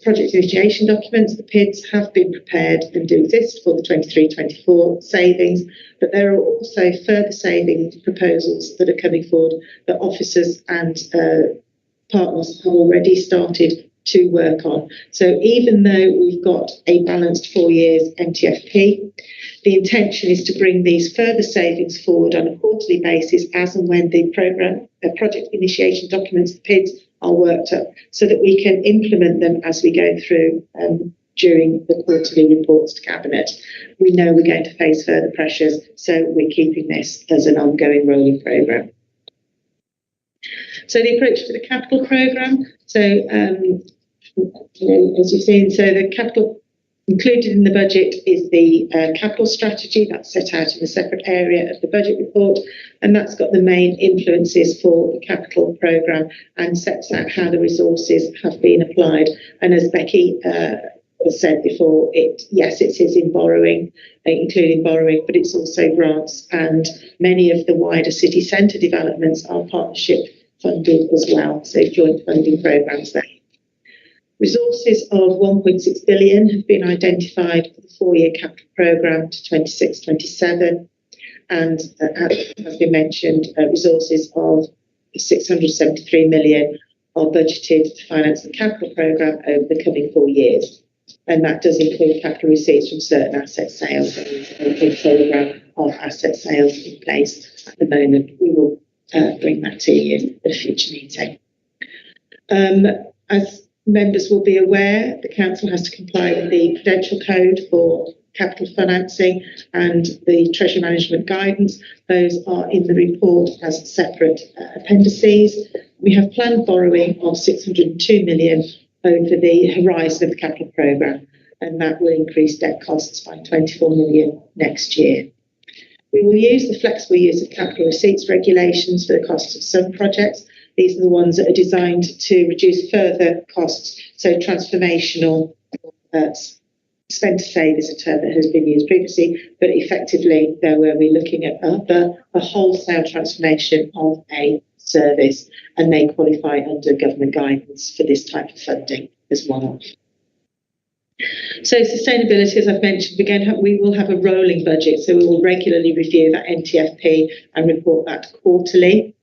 project initiation documents, the PIDs, have been prepared and do exist for the 23-24 savings, but there are also further savings proposals that are coming forward that officers and partners have already started to work on. So even though we've got a balanced 4 years MTFP, the intention is to bring these further savings forward on a quarterly basis as and when the project initiation documents, the PIDs, are worked up, so that we can implement them as we go through during the quarterly reports to Cabinet. We know we're going to face further pressures, so we're keeping this as an ongoing rolling programme. So the approach for the capital programme, so as you've seen, so the capital included in the budget is the capital strategy that's set out in a separate area of the budget report, and that's got the main influences for the capital programme and sets out how the resources have been applied. And as Becky has said before, yes, it is in borrowing, including borrowing, but it's also grants, and many of the wider city centre developments are partnership funded as well, so joint funding programmes there. Resources of 1.6 billion have been identified for the 4-year capital programme to 26-27, and as has been mentioned, resources of 673 million are budgeted to finance the capital programme over the coming 4 years, and that does include capital receipts from certain asset sales. And a programme of asset sales in place at the moment. We will bring that to you at a future meeting. As members will be aware, the council has to comply with the Prudential Code for capital financing and the Treasury Management Guidance. Those are in the report as separate appendices. We have planned borrowing of 602 million over the horizon of the capital programme, and that will increase debt costs by 24 million next year. We will use the flexible use of capital receipts regulations for the costs of some projects. These are the ones that are designed to reduce further costs. So transformational spend to save is a term that has been used previously, but effectively there where we're looking at a wholesale transformation of a service, and they qualify under government guidance for this type of funding as one-off. So sustainability, as I've mentioned, again, we will have a rolling budget, so we will regularly review that NTFP and report that quarterly.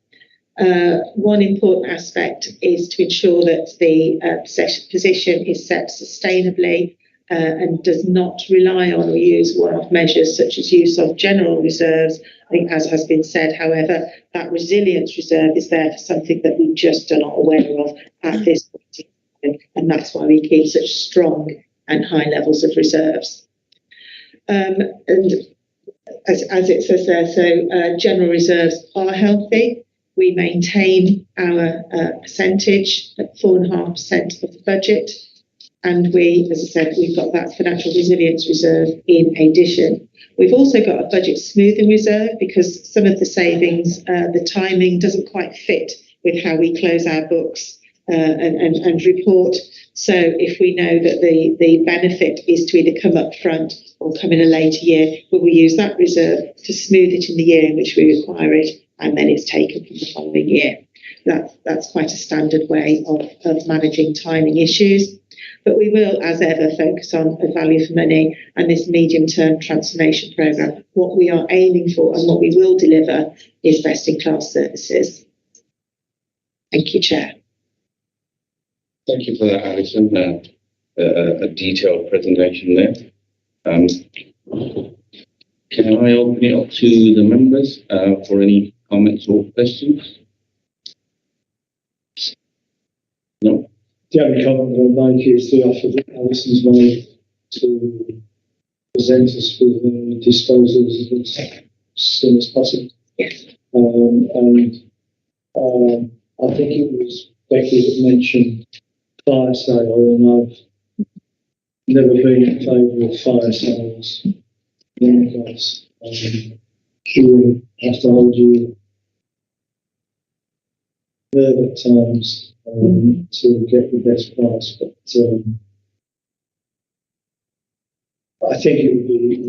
One important aspect is to ensure that the position is set sustainably and does not rely on or use one-off measures such as use of general reserves. I think, as has been said, however, that resilience reserve is there for something that we just are not aware of at this point in time, and that's why we keep such strong and high levels of reserves. And as it says there, so general reserves are healthy. We maintain our percentage at 4.5% of the budget. And we, as I said, we've got that financial resilience reserve in addition. We've also got a budget smoothing reserve because some of the savings, the timing doesn't quite fit with how we close our books and report. So if we know that the benefit is to either come up front or come in a later year, we will use that reserve to smooth it in the year in which we require it, and then it's taken from the following year. That's quite a standard way of managing timing issues. But we will, as ever, focus on a value for money and this medium-term transformation programme. What we are aiming for and what we will deliver is best-in-class services. Thank you, Chair. Thank you for that, Alison. A detailed presentation there. Can I open it up to the members for any comments or questions? No? The only comment I'll make is the offer that Alison's made to present us with disposals as soon as possible. Yes. I think it was Becky that mentioned fire sale, and I've never been in favour of fire sales. Because you have to hold you nerve at times to get the best price, but I think it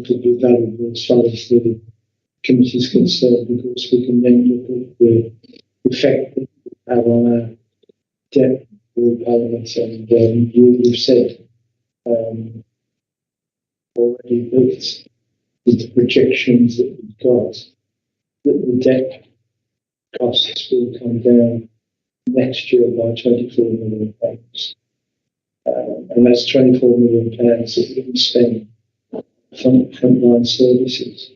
would be valuable as far as the committee is concerned, because we can then look at the effect that we have on our debt repayments. And you've said already that with the projections that we've got, that the debt costs will come down next year by £24 million. And that's £24 million that we can spend on frontline services.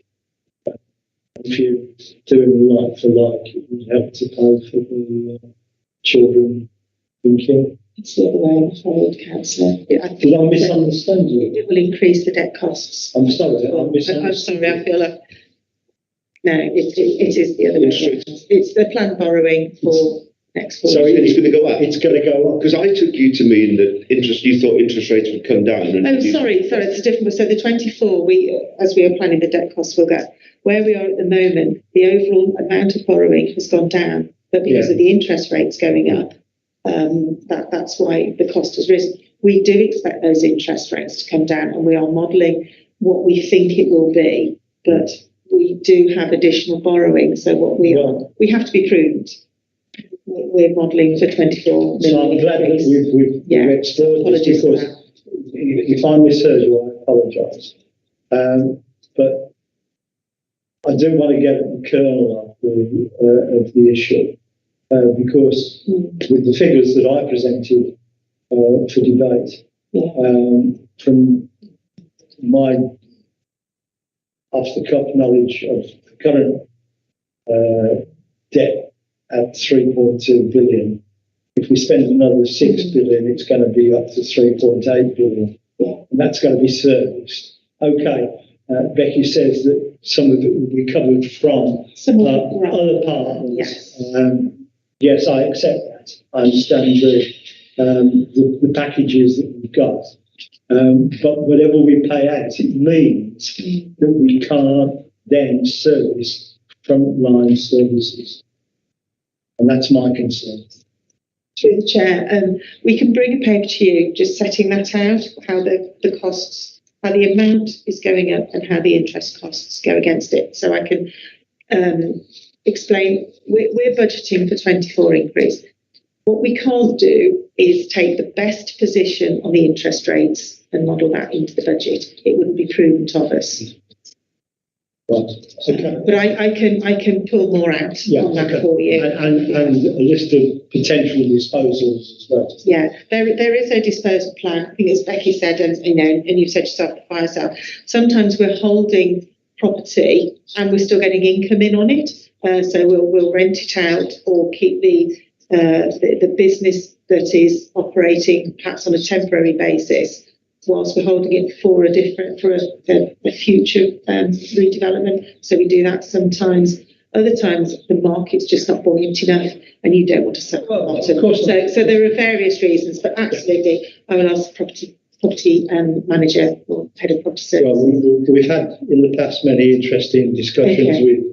If you're doing like for like, it would help to pay for the children in care. It's the other way forward, Councillor. Did I misunderstand you? It will increase the debt costs. I'm sorry, I'm sorry, I feel like... No, it is the other way. It's the planned borrowing for next fall. So it's going to go up? It's going to go up. Because I took you to mean that you thought interest rates would come down. And sorry, it's a different. So the 24, as we are planning the debt costs, will go. Where we are at the moment, the overall amount of borrowing has gone down, but because of the interest rates going up, that's why the cost has risen. We do expect those interest rates to come down, and we are modelling what we think it will be, but we do have additional borrowing. So we have to be prudent. We're modelling for 24 million. So I'm glad that we've explored this, because if I misheard you, I apologise. But I do want to get at the kernel of the issue, because with the figures that I presented for debate, from my off-the-cuff knowledge of the current debt at 3.2 billion, if we spend another 6 billion, it's going to be up to 3.8 billion, and that's going to be serviced. Okay, Becky says that some of it will be covered from other partners. Yes, I accept that. I understand the packages that we've got. But whatever we pay out, it means that we can't then service frontline services. And that's my concern. Through the chair, we can bring a paper to you just setting that out, how the costs, how the amount is going up and how the interest costs go against it. So I can explain, we're budgeting for 24 increase. What we can't do is take the best position on the interest rates and model that into the budget. It wouldn't be prudent of us. Right. Okay. But I can pull more out on that for you. And a list of potential disposals as well. Yeah, there is a disposal plan. I think as Becky said, and you've said yourself, the fire sale. Sometimes we're holding property and we're still getting income in on it. So we'll rent it out or keep the business that is operating perhaps on a temporary basis, whilst we're holding it for a future redevelopment. So we do that sometimes. Other times the market's just not buoyant enough and you don't want to sell the bottom. So there are various reasons, but absolutely I will ask the property manager or head of property services. Well, we've had in the past many interesting discussions with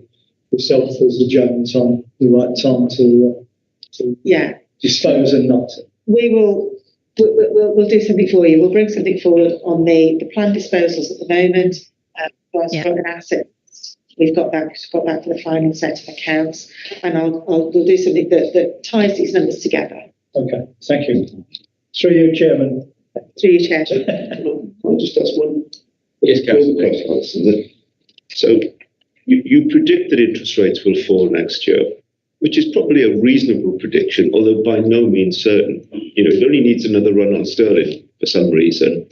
yourself as a Jones on the right time to dispose and not. We'll do something for you. We'll bring something forward on the planned disposals at the moment. We've got an asset. We've got that for the final set of accounts, and we'll do something that ties these numbers together. Okay, thank you. Through you, Chairman. Through you, Chair. I'll just ask one. Yes, Councillor. So you predict that interest rates will fall next year, which is probably a reasonable prediction, although by no means certain. It only needs another run on sterling for some reason,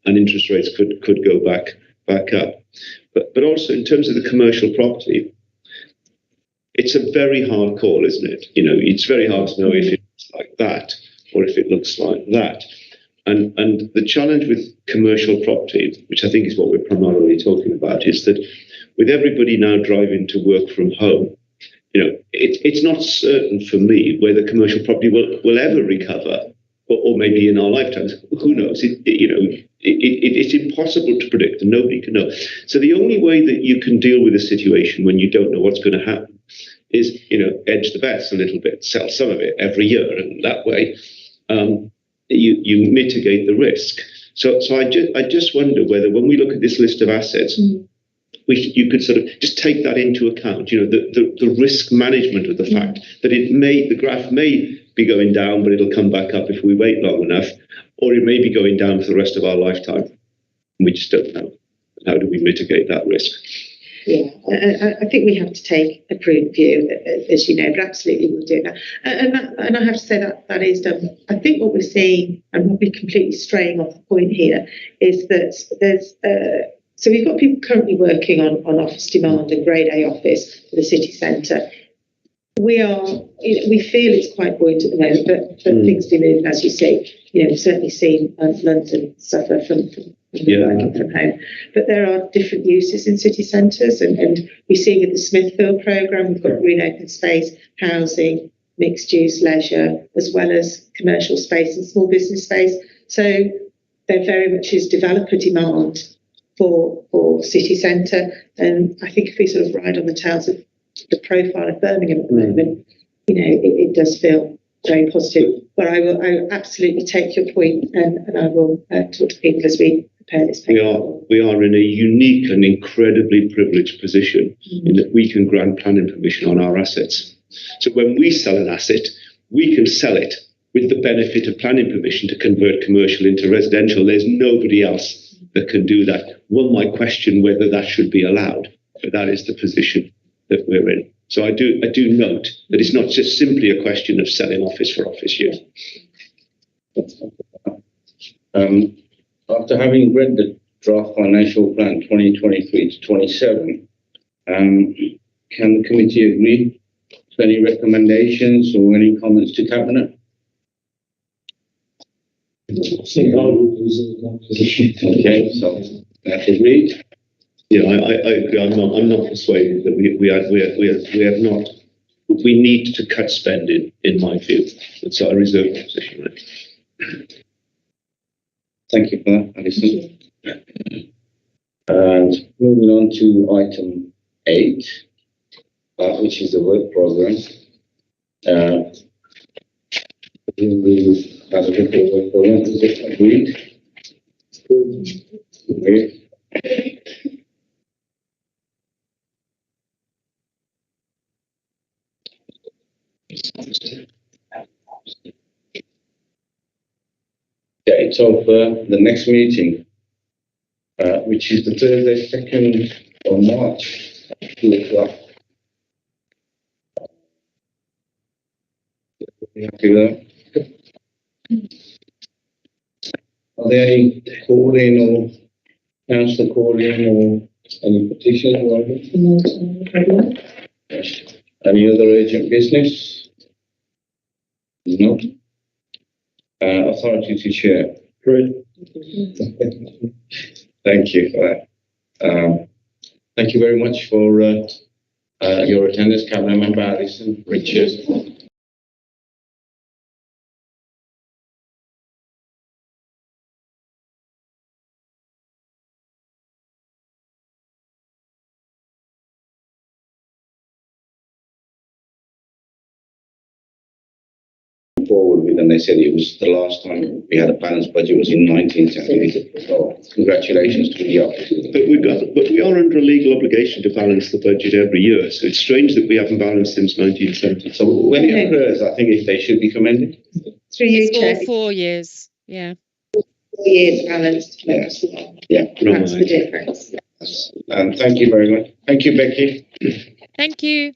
and interest rates could go back up. But also in terms of the commercial property, it's a very hard call, isn't it? It's very hard to know if it looks like that or if it looks like that. And the challenge with commercial property, which I think is what we're primarily talking about, is that with everybody now driving to work from home, it's not certain for me whether commercial property will ever recover, or maybe in our lifetimes. Who knows? It's impossible to predict, and nobody can know. So the only way that you can deal with a situation when you don't know what's going to happen is, edge the bets a little bit, sell some of it every year, and that way you mitigate the risk. So I just wonder whether when we look at this list of assets, you could sort of just take that into account. You know, the risk management of the fact that the graph may be going down, but it'll come back up if we wait long enough, or it may be going down for the rest of our lifetime. We just don't know. How do we mitigate that risk? Yeah, I think we have to take a prudent view, as you know, but absolutely we'll do that. And I have to say that is done. I think what we're seeing, and we'll be completely straying off the point here, is that there's so we've got people currently working on office demand and grade A office for the city centre. We feel it's quite buoyant at the moment, but things do move, as you say. You know, we've certainly seen London suffer from working from home. But there are different uses in city centres, and we're seeing in the Smithfield programme, we've got green open space, housing, mixed use, leisure, as well as commercial space and small business space. So there very much is developer demand for city centre. And I think if we sort of ride on the tails of the profile of Birmingham at the moment, you know, it does feel very positive. But I will absolutely take your point, and I will talk to people as we prepare this paper. We are in a unique and incredibly privileged position in that we can grant planning permission on our assets. So when we sell an asset, we can sell it with the benefit of planning permission to convert commercial into residential. There's nobody else that can do that. One might question whether that should be allowed, but that is the position that we're in. So I do note that it's not just simply a question of selling office for office use. After having read the draft financial plan 2023 to 27, can the committee agree to any recommendations or any comments to cabinet? Okay, so that's agreed. Yeah, I agree. I'm not persuaded that we have not. We need to cut spending, in my view. And so I reserve my position. Thank you for that, Alison. And moving on to item 8, which is the work programme. We have a different work programme. Is it agreed? Agreed. Okay, so for the next meeting, which is the Thursday, 2nd of March, 2 o'clock. Are there any calling or council calling or any petitions or anything? Yes. Any other urgent business? No. Authority to chair. Great. Thank you for that. Thank you very much for your attendance, Cabinet Member Alison, Richard. Forward with, and they said it was the last time we had a balanced budget was in 1970. So congratulations to the office. But we are under a legal obligation to balance the budget every year. So it's strange that we haven't balanced since 1970. So when it occurs, I think they should be commended. 3 years. It's 4 years. Yeah. 4 years balanced. Yeah. That's the difference. Thank you very much. Thank you, Becky. Thank you.